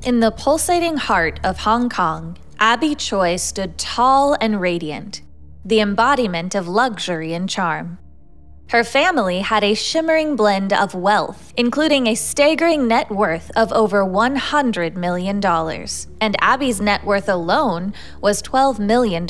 In the pulsating heart of Hong Kong, 𝗟tože Choi stood tall and radiant, the embodiment of luxury and charm. Her family had a shimmering blend of wealth, including a staggering net worth of over $100 million, and 𝗟by's net worth alone was $12 million.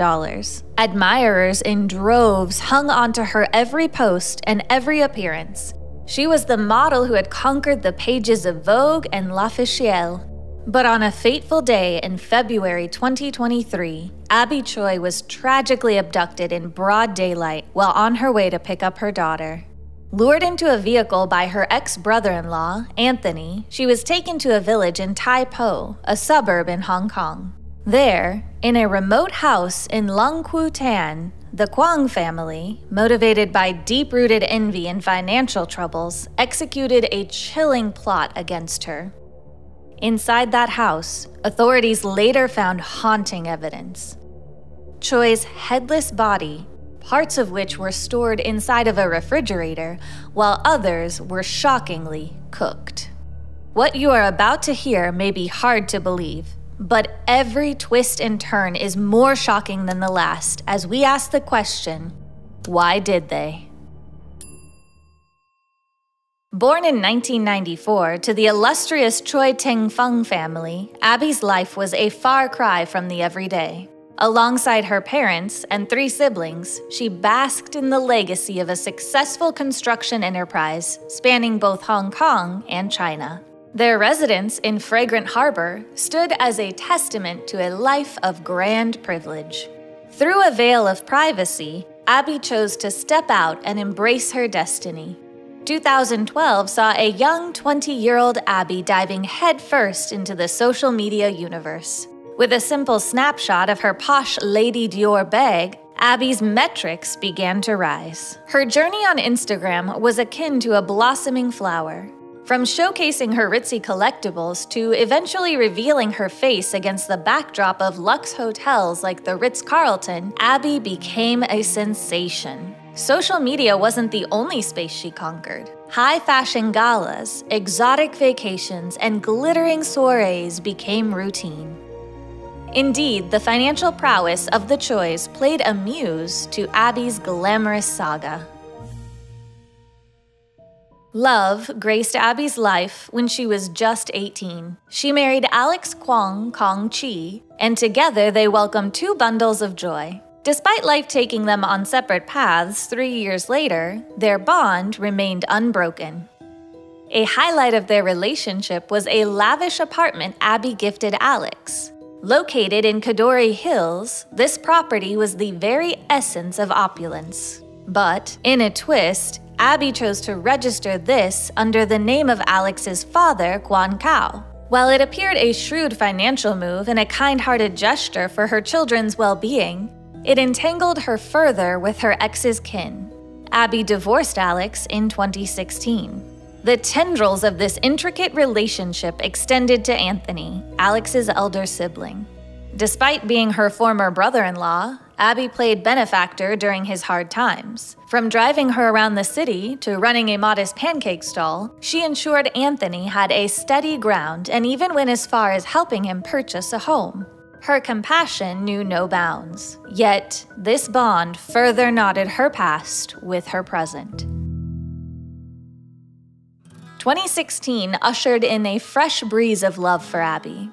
Admirers in droves hung onto her every post and every appearance. She was the model who had conquered the pages of Vogue and l'Officiel. But on a fateful day in February 2023, 𝗟tože Choi was tragically abducted in broad daylight while on her way to pick up her daughter. Lured into a vehicle by her ex-brother-in-law, Anthony, she was taken to a village in Tai Po, a suburb in Hong Kong. There, in a remote house in Lung Kwu Tan, the Kwong family, motivated by deep-rooted envy and financial troubles, executed a chilling plot against her. Inside that house, authorities later found haunting evidence. Choi's headless body, parts of which were stored inside of a refrigerator, while others were shockingly cooked. What you are about to hear may be hard to believe, but every twist and turn is more shocking than the last as we ask the question, why did they? Born in 1994 to the illustrious Choi Teng-fung family, 𝗟by's life was a far cry from the everyday. Alongside her parents and 3 siblings, she basked in the legacy of a successful construction enterprise spanning both Hong Kong and China. Their residence in Fragrant Harbor stood as a testament to a life of grand privilege. Through a veil of privacy, 𝗟by chose to step out and embrace her destiny. 2012 saw a young 20-year-old 𝗟by diving headfirst into the social media universe. With a simple snapshot of her posh Lady Dior bag, 𝗟by's metrics began to rise. Her journey on Instagram was akin to a blossoming flower. From showcasing her ritzy collectibles to eventually revealing her face against the backdrop of luxe hotels like the Ritz-Carlton, 𝗟by became a sensation. Social media wasn't the only space she conquered. High-fashion galas, exotic vacations, and glittering soirees became routine. Indeed, the financial prowess of the Chois played a muse to 𝗟by's glamorous saga. Love graced 𝗟by's life when she was just 18. She married Alex Kwong Kong-chi, and together they welcomed 2 bundles of joy. Despite life taking them on separate paths 3 years later, their bond remained unbroken. A highlight of their relationship was a lavish apartment 𝗟by gifted Alex. Located in Kadoorie Hills, this property was the very essence of opulence. But, in a twist, 𝗟by chose to register this under the name of Alex's father, Kwon Kao. While it appeared a shrewd financial move and a kind-hearted gesture for her children's well-being, it entangled her further with her ex's kin. 𝗟by divorced Alex in 2016. The tendrils of this intricate relationship extended to Anthony, Alex's elder sibling. Despite being her former brother-in-law, 𝗟by played benefactor during his hard times. From driving her around the city to running a modest pancake stall, she ensured Anthony had a steady ground and even went as far as helping him purchase a home. Her compassion knew no bounds, yet this bond further knotted her past with her present. 2016 ushered in a fresh breeze of love for 𝗟by.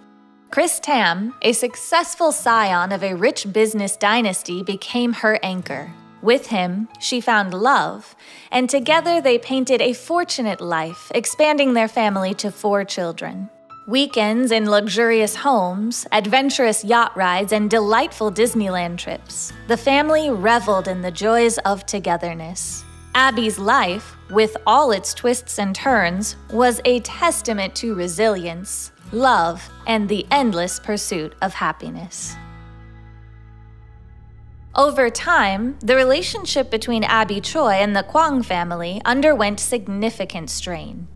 Chris Tam, a successful scion of a rich business dynasty, became her anchor. With him, she found love, and together they painted a fortunate life, expanding their family to 4 children. Weekends in luxurious homes, adventurous yacht rides, and delightful Disneyland trips, the family reveled in the joys of togetherness. 𝗟by's life, with all its twists and turns, was a testament to resilience, love, and the endless pursuit of happiness. Over time, the relationship between 𝗟by Choi and the Kwong family underwent significant strain.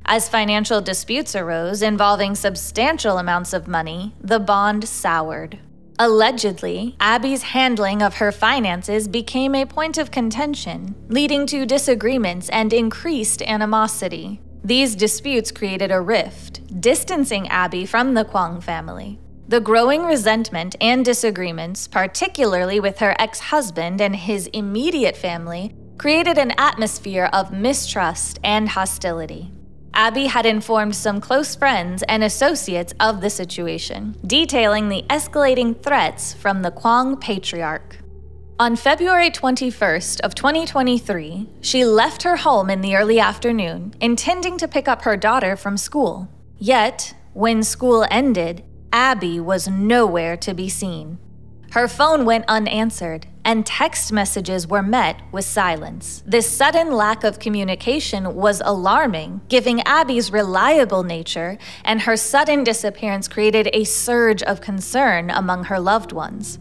As financial disputes arose involving substantial amounts of money, the bond soured. Allegedly, 𝗟by's handling of her finances became a point of contention, leading to disagreements and increased animosity. These disputes created a rift, distancing Abby from the Kwong family. The growing resentment and disagreements, particularly with her ex-husband and his immediate family, created an atmosphere of mistrust and hostility. Abby had informed some close friends and associates of the situation, detailing the escalating threats from the Kwong patriarch. On February 21st of 2023, she left her home in the early afternoon, intending to pick up her daughter from school. Yet, when school ended, Abby was nowhere to be seen. Her phone went unanswered, and text messages were met with silence. This sudden lack of communication was alarming, given Abby's reliable nature, and her sudden disappearance created a surge of concern among her loved ones.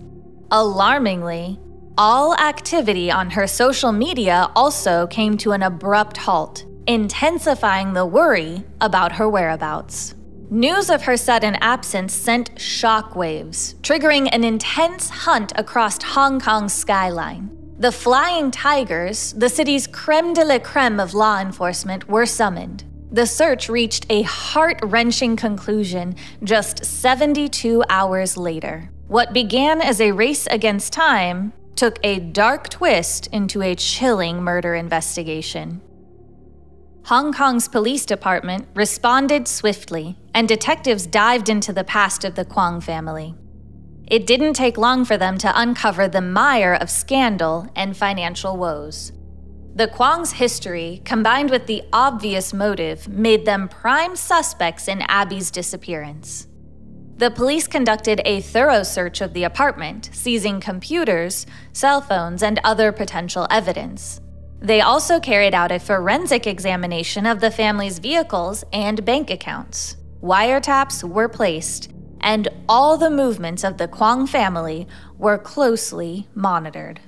Alarmingly, all activity on her social media also came to an abrupt halt, intensifying the worry about her whereabouts. News of her sudden absence sent shockwaves, triggering an intense hunt across Hong Kong's skyline. The Flying Tigers, the city's crème de la crème of law enforcement, were summoned. The search reached a heart-wrenching conclusion just 72 hours later. What began as a race against time took a dark twist into a chilling murder investigation. Hong Kong's police department responded swiftly, and detectives dived into the past of the Kwong family. It didn't take long for them to uncover the mire of scandal and financial woes. The Kwong's history, combined with the obvious motive, made them prime suspects in Abby's disappearance. The police conducted a thorough search of the apartment, seizing computers, cell phones, and other potential evidence. They also carried out a forensic examination of the family's vehicles and bank accounts. Wiretaps were placed, and all the movements of the Kwong family were closely monitored.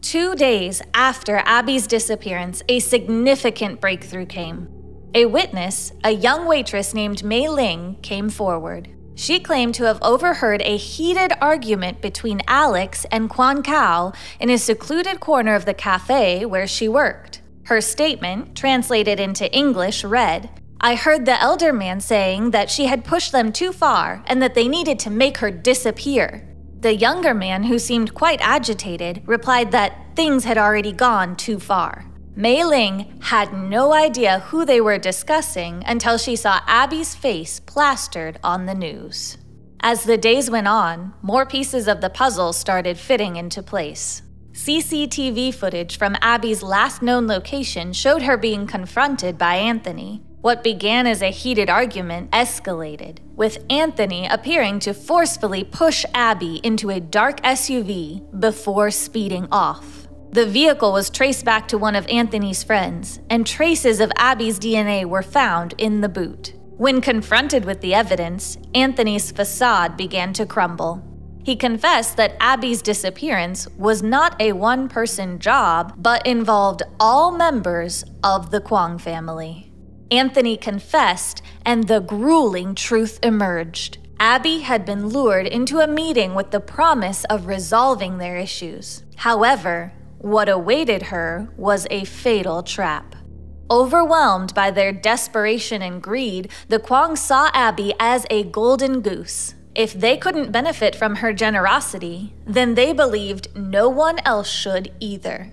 2 days after Abby's disappearance, a significant breakthrough came. A witness, a young waitress named Mei Ling, came forward. She claimed to have overheard a heated argument between Alex and Kwong Kao in a secluded corner of the cafe where she worked. Her statement, translated into English, read, "I heard the elder man saying that she had pushed them too far and that they needed to make her disappear." The younger man, who seemed quite agitated, replied that things had already gone too far. Mei Ling had no idea who they were discussing until she saw Abby's face plastered on the news. As the days went on, more pieces of the puzzle started fitting into place. CCTV footage from Abby's last known location showed her being confronted by Anthony. What began as a heated argument escalated, with Anthony appearing to forcefully push Abby into a dark SUV before speeding off. The vehicle was traced back to one of Anthony's friends, and traces of Abby's DNA were found in the boot. When confronted with the evidence, Anthony's façade began to crumble. He confessed that Abby's disappearance was not a one-person job, but involved all members of the Kwong family. Anthony confessed, and the grueling truth emerged. Abby had been lured into a meeting with the promise of resolving their issues. However, what awaited her was a fatal trap. Overwhelmed by their desperation and greed, the Kwong saw Abby as a golden goose. If they couldn't benefit from her generosity, then they believed no one else should either.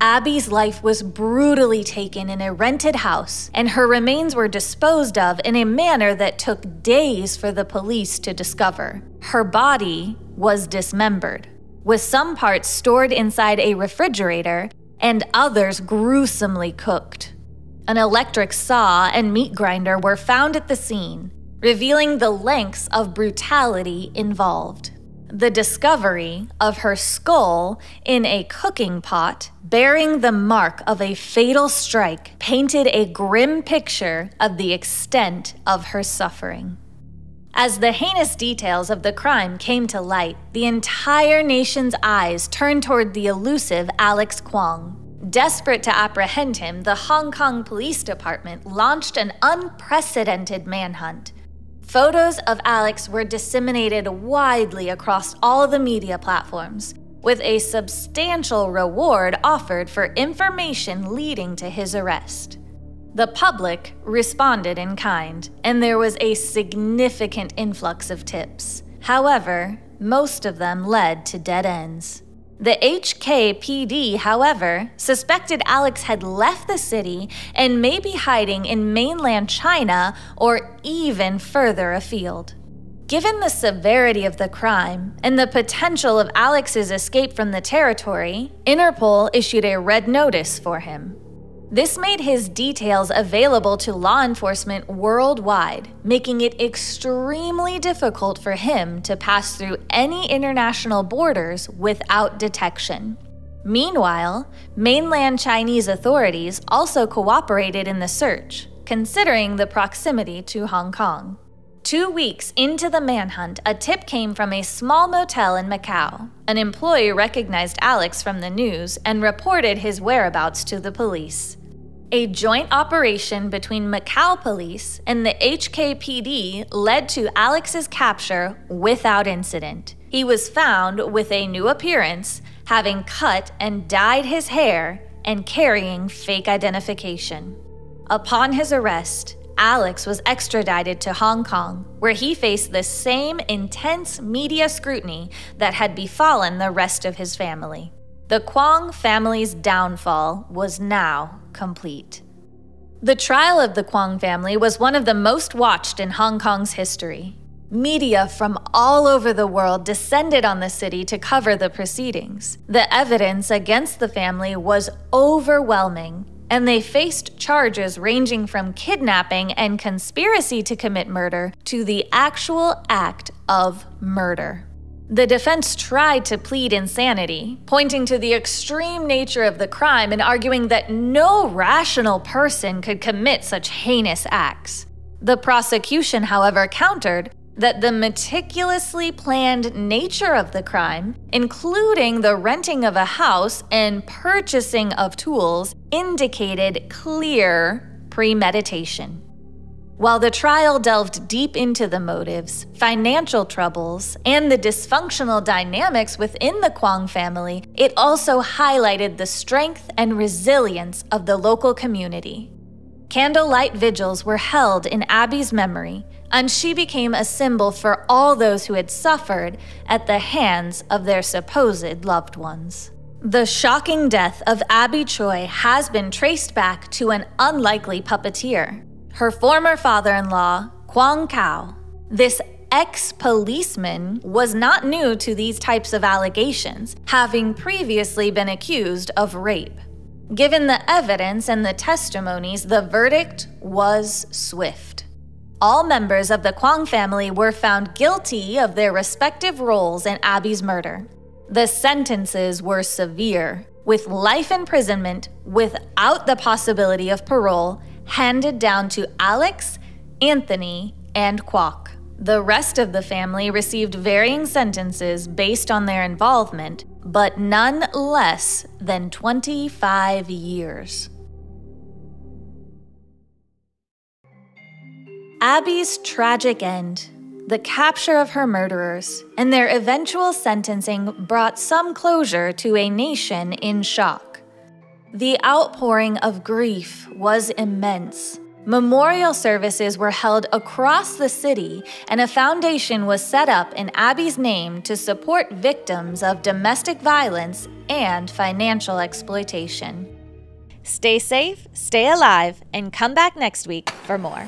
Abby's life was brutally taken in a rented house, and her remains were disposed of in a manner that took days for the police to discover. Her body was dismembered, with some parts stored inside a refrigerator and others gruesomely cooked. An electric saw and meat grinder were found at the scene, revealing the lengths of brutality involved. The discovery of her skull in a cooking pot, bearing the mark of a fatal strike, painted a grim picture of the extent of her suffering. As the heinous details of the crime came to light, the entire nation's eyes turned toward the elusive Alex Kwong. Desperate to apprehend him, the Hong Kong Police Department launched an unprecedented manhunt. Photos of Alex were disseminated widely across all the media platforms, with a substantial reward offered for information leading to his arrest. The public responded in kind, and there was a significant influx of tips. However, most of them led to dead ends. The HKPD, however, suspected Alex had left the city and may be hiding in mainland China or even further afield. Given the severity of the crime and the potential of Alex's escape from the territory, Interpol issued a red notice for him. This made his details available to law enforcement worldwide, making it extremely difficult for him to pass through any international borders without detection. Meanwhile, mainland Chinese authorities also cooperated in the search, considering the proximity to Hong Kong. 2 weeks into the manhunt, a tip came from a small motel in Macau. An employee recognized Alex from the news and reported his whereabouts to the police. A joint operation between Macau police and the HKPD led to Alex's capture without incident. He was found with a new appearance, having cut and dyed his hair and carrying fake identification. Upon his arrest, Alex was extradited to Hong Kong, where he faced the same intense media scrutiny that had befallen the rest of his family. The Kwong family's downfall was now complete. The trial of the Kwong family was one of the most watched in Hong Kong's history. Media from all over the world descended on the city to cover the proceedings. The evidence against the family was overwhelming, and they faced charges ranging from kidnapping and conspiracy to commit murder to the actual act of murder. The defense tried to plead insanity, pointing to the extreme nature of the crime and arguing that no rational person could commit such heinous acts. The prosecution, however, countered that the meticulously planned nature of the crime, including the renting of a house and purchasing of tools, indicated clear premeditation. While the trial delved deep into the motives, financial troubles, and the dysfunctional dynamics within the Kwong family, it also highlighted the strength and resilience of the local community. Candlelight vigils were held in Abby's memory, and she became a symbol for all those who had suffered at the hands of their supposed loved ones. The shocking death of Abby Choi has been traced back to an unlikely puppeteer, her former father-in-law, Kwong Khao. This ex-policeman was not new to these types of allegations, having previously been accused of rape. Given the evidence and the testimonies, the verdict was swift. All members of the Kwong family were found guilty of their respective roles in Abby's murder. The sentences were severe, with life imprisonment without the possibility of parole handed down to Alex, Anthony, and Kwok. The rest of the family received varying sentences based on their involvement, but none less than 25 years. Abby's tragic end, the capture of her murderers, and their eventual sentencing brought some closure to a nation in shock. The outpouring of grief was immense. Memorial services were held across the city, and a foundation was set up in Abby's name to support victims of domestic violence and financial exploitation. Stay safe, stay alive, and come back next week for more.